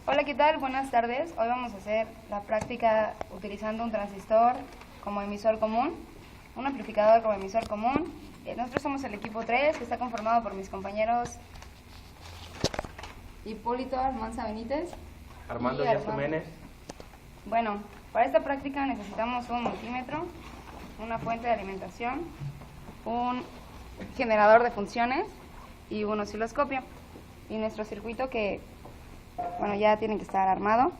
Hola, ¿qué tal? Buenas tardes. Hoy vamos a hacer la práctica utilizando un transistor como emisor común, un amplificador como emisor común. Nosotros somos el equipo 3, que está conformado por mis compañeros Hipólito Almanza Benítez Armando y Díaz Jiménez. Bueno, para esta práctica necesitamos un multímetro, una fuente de alimentación, un generador de funciones y un osciloscopio. Y nuestro circuito que ya tiene que estar armado.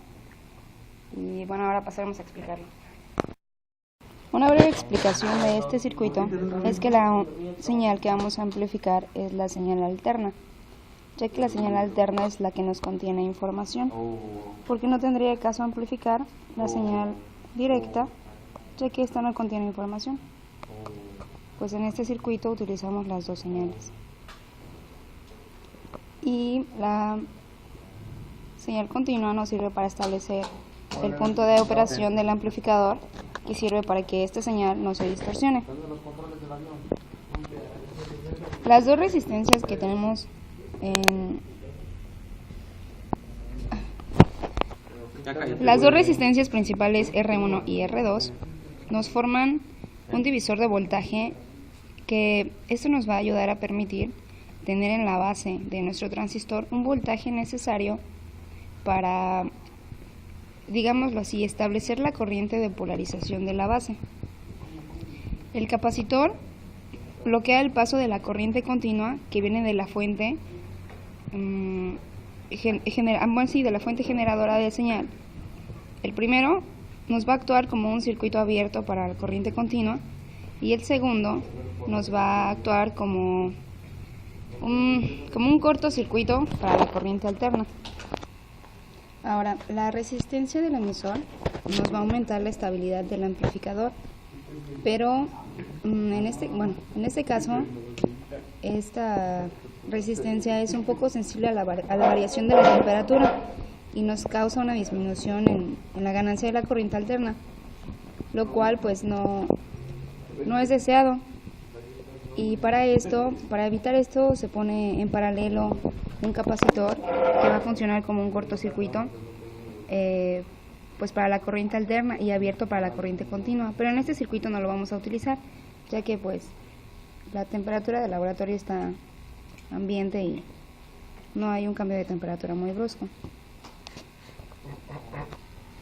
Y ahora pasaremos a explicarlo. Una breve explicación de este circuito es que la señal que vamos a amplificar es la señal alterna, ya que la señal alterna es la que nos contiene información, porque no tendría caso amplificar la señal directa, ya que esta no contiene información. Pues en este circuito utilizamos las dos señales. Y la señal continua nos sirve para establecer el punto de operación del amplificador, que sirve para que esta señal no se distorsione. Las dos resistencias que tenemos las dos resistencias principales R1 y R2 nos forman un divisor de voltaje, que esto nos va a ayudar a permitir tener en la base de nuestro transistor un voltaje necesario para, digámoslo así, establecer la corriente de polarización de la base. El capacitor bloquea el paso de la corriente continua que viene de la fuente de la fuente generadora de señal. El primero nos va a actuar como un circuito abierto para la corriente continua, y el segundo nos va a actuar como un cortocircuito para la corriente alterna. Ahora, la resistencia del emisor nos va a aumentar la estabilidad del amplificador, pero en este caso esta resistencia es un poco sensible a la variación de la temperatura y nos causa una disminución en la ganancia de la corriente alterna, lo cual pues no es deseado. Y para evitar esto, se pone en paralelo un capacitor que va a funcionar como un cortocircuito pues para la corriente alterna y abierto para la corriente continua. Pero en este circuito no lo vamos a utilizar, ya que pues la temperatura del laboratorio está ambiente y no hay un cambio de temperatura muy brusco.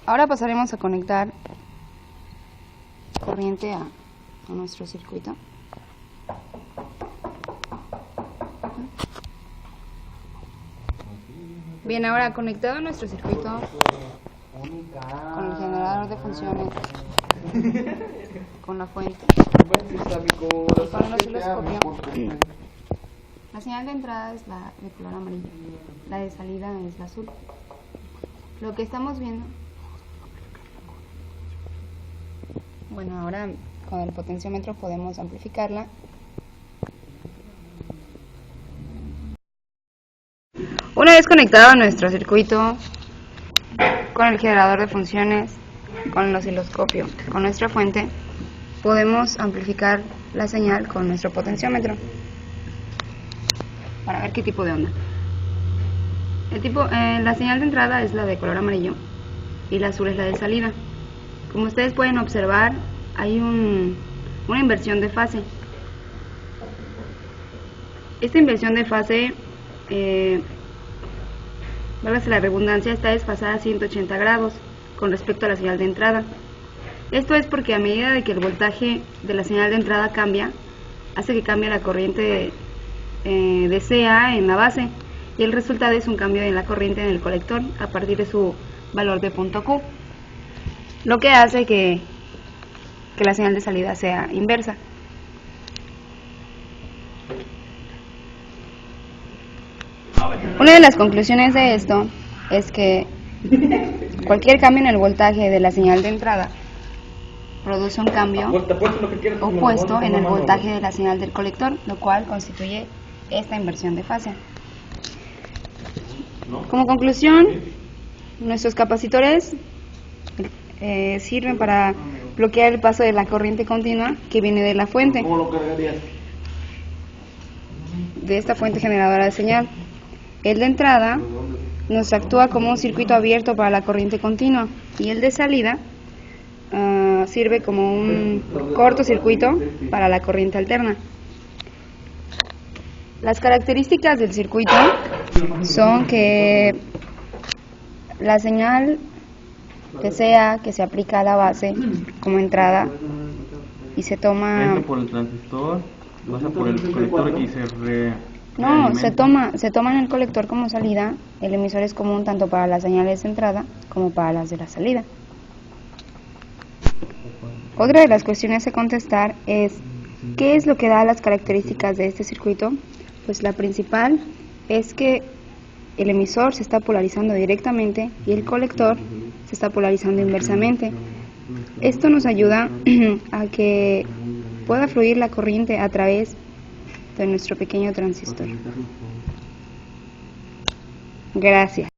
Ahora pasaremos a conectar corriente a nuestro circuito. Bien, ahora conectado a nuestro circuito con el generador de funciones, con la fuente y con el osciloscopio, la señal de entrada es la de color amarillo, la de salida es la azul. Lo que estamos viendo, ahora con el potenciómetro podemos amplificarla. Una vez conectado a nuestro circuito con el generador de funciones, con el osciloscopio, con nuestra fuente, podemos amplificar la señal con nuestro potenciómetro para ver qué tipo de onda. La señal de entrada es la de color amarillo y la azul es la de salida. Como ustedes pueden observar, hay una inversión de fase. Esta inversión de fase, válgase la redundancia, está desfasada a 180 grados con respecto a la señal de entrada. Esto es porque a medida de que el voltaje de la señal de entrada cambia, hace que cambie la corriente de CA en la base, y el resultado es un cambio en la corriente en el colector a partir de su valor de punto Q, lo que hace que la señal de salida sea inversa. Una de las conclusiones de esto es que cualquier cambio en el voltaje de la señal de entrada produce un cambio opuesto en el voltaje de la señal del colector, lo cual constituye esta inversión de fase. Como conclusión, nuestros capacitores sirven para bloquear el paso de la corriente continua que viene de la fuente, de esta fuente generadora de señal. El de entrada nos actúa como un circuito abierto para la corriente continua y el de salida sirve como un cortocircuito para la corriente alterna. Las características del circuito son que la señal que se aplica a la base como entrada y se toma... Entra por el transistor, pasa por el colector y No, se toma en el colector como salida. El emisor es común tanto para las señales de entrada como para las de la salida. Otra de las cuestiones a contestar es ¿qué es lo que da las características de este circuito? Pues la principal es que el emisor se está polarizando directamente y el colector se está polarizando inversamente. Esto nos ayuda a que pueda fluir la corriente a través de nuestro pequeño transistor. Gracias.